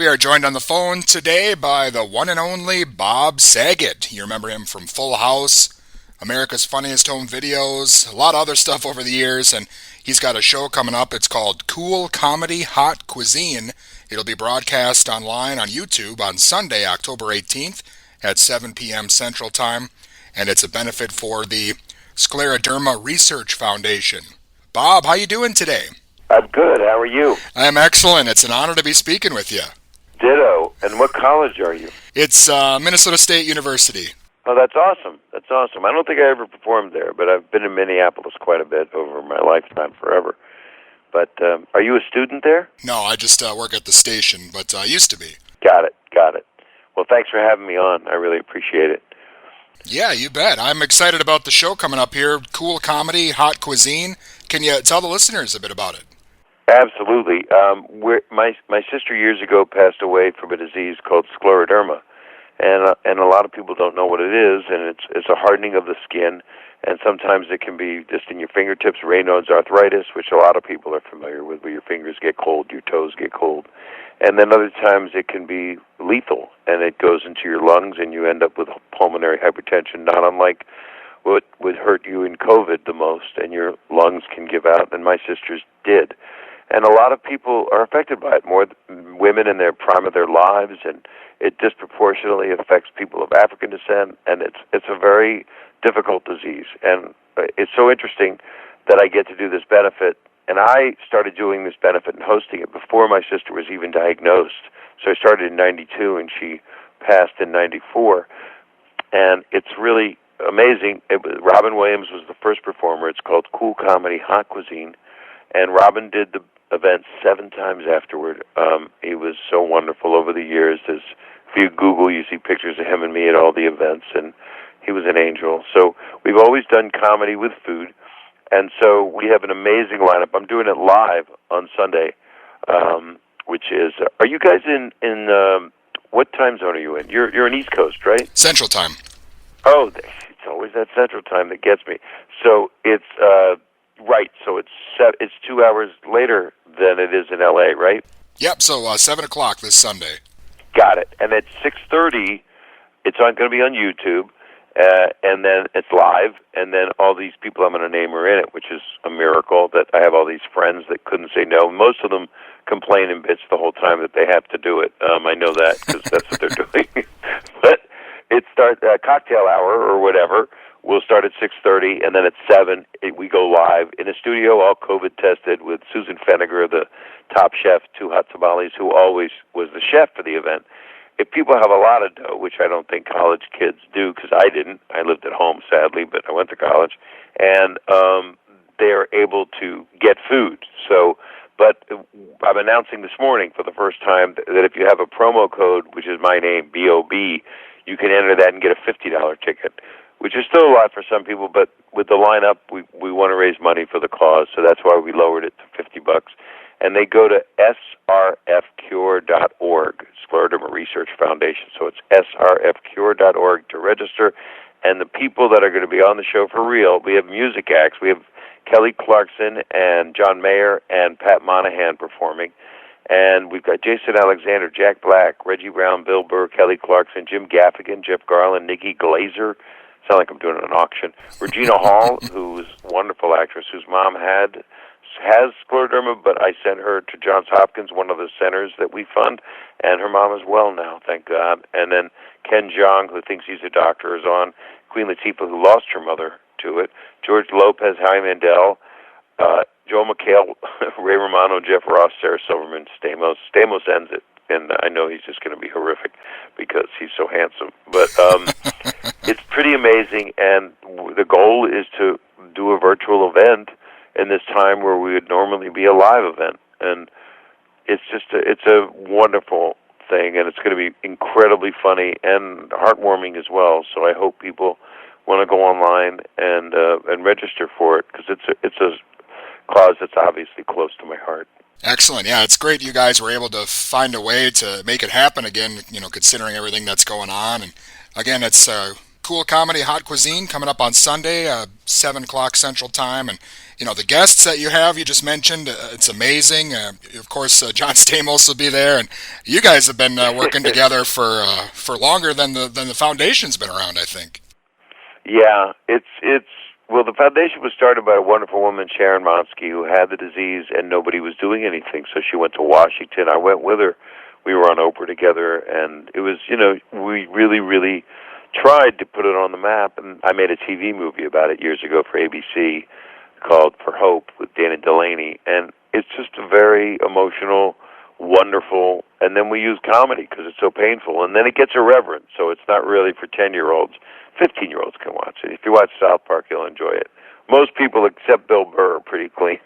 We are joined on the phone today by the one and only Bob Saget. You remember him from Full House, America's Funniest Home Videos, a lot of other stuff over the years, and he's got a show coming up. It's called Cool Comedy Hot Cuisine. It'll be broadcast online on YouTube on Sunday, October 18th at 7 p.m. Central Time, and it's a benefit for the Scleroderma Research Foundation. Bob, how you doing today? I'm good. How are you? I'm excellent. It's an honor to be speaking with you. Ditto. And what college are you? It's Minnesota State University. Oh, that's awesome. That's awesome. I don't think I ever performed there, but I've been in Minneapolis quite a bit over my lifetime, forever. But are you a student there? No, I just work at the station, but I used to be. Got it. Well, thanks for having me on. I really appreciate it. Yeah, you bet. I'm excited about the show coming up here. Cool Comedy, Hot Cuisine. Can you tell the listeners a bit about it? Absolutely. My sister years ago passed away from a disease called Scleroderma, and a lot of people don't know what it is, and it's a hardening of the skin, and sometimes it can be just in your fingertips, Raynaud's arthritis, which a lot of people are familiar with, where your fingers get cold, your toes get cold, and then other times it can be lethal, and it goes into your lungs, and you end up with pulmonary hypertension, not unlike what would hurt you in COVID the most, and your lungs can give out, and my sister's did. And a lot of people are affected by it, more women in their prime of their lives, and it disproportionately affects people of African descent, and it's a very difficult disease. And it's so interesting that I get to do this benefit, and I started doing this benefit and hosting it before my sister was even diagnosed. So I started in 92, and she passed in 94. And it's really amazing. Robin Williams was the first performer. It's called Cool Comedy Hot Cuisine, and Robin did the event 7 times afterward. He was so wonderful over the years. If you Google, you see pictures of him and me at all the events, and he was an angel. So we've always done comedy with food, and so we have an amazing lineup. I'm doing it live on Sunday, which is, are you guys in what time zone are you in? You're in East Coast, right? Central Time. Oh, it's always that Central Time that gets me. So it's, right, so it's 2 hours later than it is in L.A., right? Yep, so 7 o'clock this Sunday. Got it. And at 6:30, it's going to be on YouTube, and then it's live, and then all these people I'm going to name are in it, which is a miracle that I have all these friends that couldn't say no. Most of them complain in bits the whole time that they have to do it. I know that because that's what they're doing. But it starts cocktail hour or whatever. We'll start at 6:30, and then at 7, we go live in a studio, all COVID tested, with Susan Feniger, the top chef, 2 Hot Tamales, who always was the chef for the event. If people have a lot of dough, which I don't think college kids do, because I didn't. I lived at home, sadly, but I went to college, and they're able to get food. So, but I'm announcing this morning for the first time that if you have a promo code, which is my name, B-O-B, you can enter that and get a $50 ticket, which is still a lot for some people, but with the lineup, we want to raise money for the cause, so that's why we lowered it to $50. And they go to srfcure.org, Scleroderma Research Foundation, so it's srfcure.org to register. And the people that are going to be on the show for real, we have music acts. We have Kelly Clarkson and John Mayer and Pat Monahan performing. And we've got Jason Alexander, Jack Black, Reggie Brown, Bill Burr, Kelly Clarkson, Jim Gaffigan, Jeff Garland, Nikki Glazer. Sound like I'm doing an auction. Regina Hall, who's a wonderful actress, whose mom has scleroderma, but I sent her to Johns Hopkins, one of the centers that we fund, and her mom is well now, thank God. And then Ken Jeong, who thinks he's a doctor, is on. Queen Latifah, who lost her mother to it. George Lopez, Howie Mandel, Joel McHale, Ray Romano, Jeff Ross, Sarah Silverman, Stamos. Stamos ends it, and I know he's just going to be horrific because he's so handsome. But it's pretty amazing, and the goal is to do a virtual event in this time where we would normally be a live event. And it's a wonderful thing, and it's going to be incredibly funny and heartwarming as well. So I hope people want to go online and register for it, because it's a cause that's obviously close to my heart. Excellent. Yeah, it's great you guys were able to find a way to make it happen again, considering everything that's going on. And again, it's Cool Comedy Hot Cuisine coming up on Sunday, 7 o'clock Central Time. And, the guests that you have, you just mentioned, it's amazing. Of course, John Stamos will be there. And you guys have been working together for longer than the foundation's been around, I think. Yeah, it's well, the foundation was started by a wonderful woman, Sharon Monsky, who had the disease and nobody was doing anything. So she went to Washington. I went with her. We were on Oprah together, and it was, we really, really tried to put it on the map. And I made a TV movie about it years ago for ABC called For Hope with Dana Delaney, and it's just a very emotional, wonderful, and then we use comedy because it's so painful, and then it gets irreverent, so it's not really for 10-year-olds. 15-year-olds can watch it. If you watch South Park, you'll enjoy it. Most people, except Bill Burr, are pretty clean.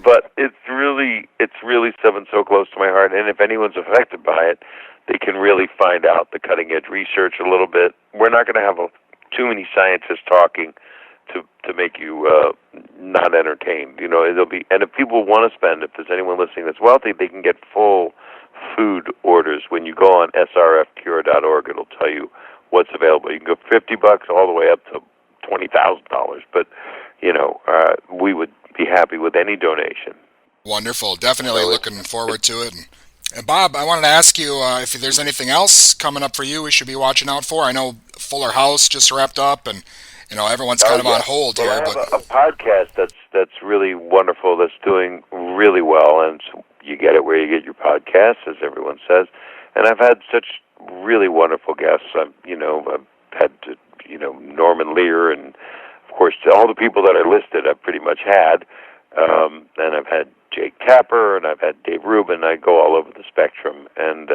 But it's really something so close to my heart, and if anyone's affected by it, they can really find out the cutting-edge research a little bit. We're not going to have too many scientists talking to make you not entertained. It'll be, and if people want to spend, if there's anyone listening that's wealthy, they can get full food orders. When you go on srfcure.org, it'll tell you what's available. You can go $50 all the way up to $20,000, but we would be happy with any donation. Wonderful. Definitely looking forward to it. And Bob, I wanted to ask you if there's anything else coming up for you we should be watching out for. I know Fuller House just wrapped up, and everyone's kind of on hold here. I have a podcast that's really wonderful, that's doing really well, and you get it where you get your podcasts, as everyone says. And I've had such really wonderful guests. I've had Norman Lear, and of course all the people that I listed I've pretty much had. And I've had Jake Tapper, and I've had Dave Rubin. I go all over the spectrum, and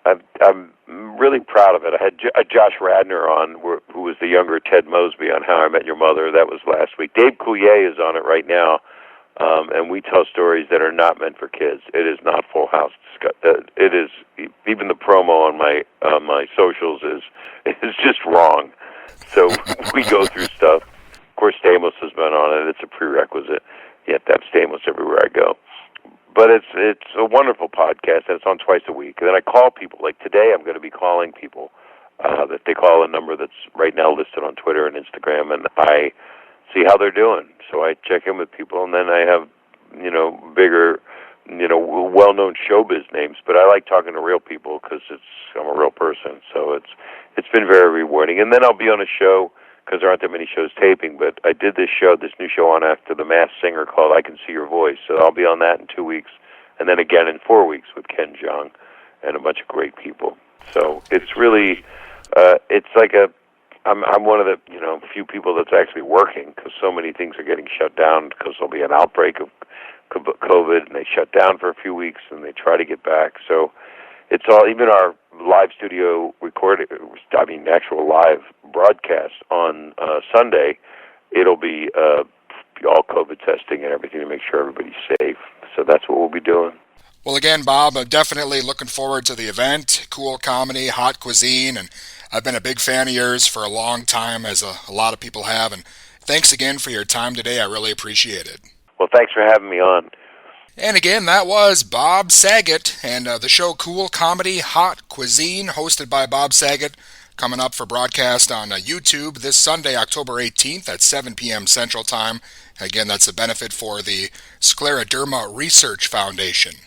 I'm really proud of it. I had Josh Radnor on, who was the younger Ted Mosby on How I Met Your Mother. That was last week. Dave Coulier is on it right now, and we tell stories that are not meant for kids. It is not Full House. It is, even the promo on my socials is just wrong. So we go through stuff. Of course, Stamos has been on it. It's a prerequisite. You have to have Stamos everywhere I go. But it's a wonderful podcast, and it's on twice a week. And then I call people. Like today, I'm going to be calling people that they call a number that's right now listed on Twitter and Instagram, and I see how they're doing. So I check in with people, and then I have, bigger, well-known showbiz names. But I like talking to real people because I'm a real person. So it's been very rewarding. And then I'll be on a show, because there aren't that many shows taping, but I did this new show on after The Masked Singer called I Can See Your Voice. So I'll be on that in 2 weeks, and then again in 4 weeks with Ken Jeong and a bunch of great people. So it's really, it's like I'm one of the few people that's actually working, because so many things are getting shut down because there'll be an outbreak of COVID, and they shut down for a few weeks, and they try to get back. So it's all, even our live studio actual live broadcast on Sunday, it'll be all COVID testing and everything to make sure everybody's safe. So that's what we'll be doing. Well, again, Bob, I'm definitely looking forward to the event. Cool comedy, hot cuisine, and I've been a big fan of yours for a long time, as a lot of people have. And thanks again for your time today. I really appreciate it. Well, thanks for having me on. And again, that was Bob Saget and the show Cool Comedy, Hot Cuisine, hosted by Bob Saget, coming up for broadcast on YouTube this Sunday, October 18th at 7 p.m. Central Time. Again, that's a benefit for the Scleroderma Research Foundation.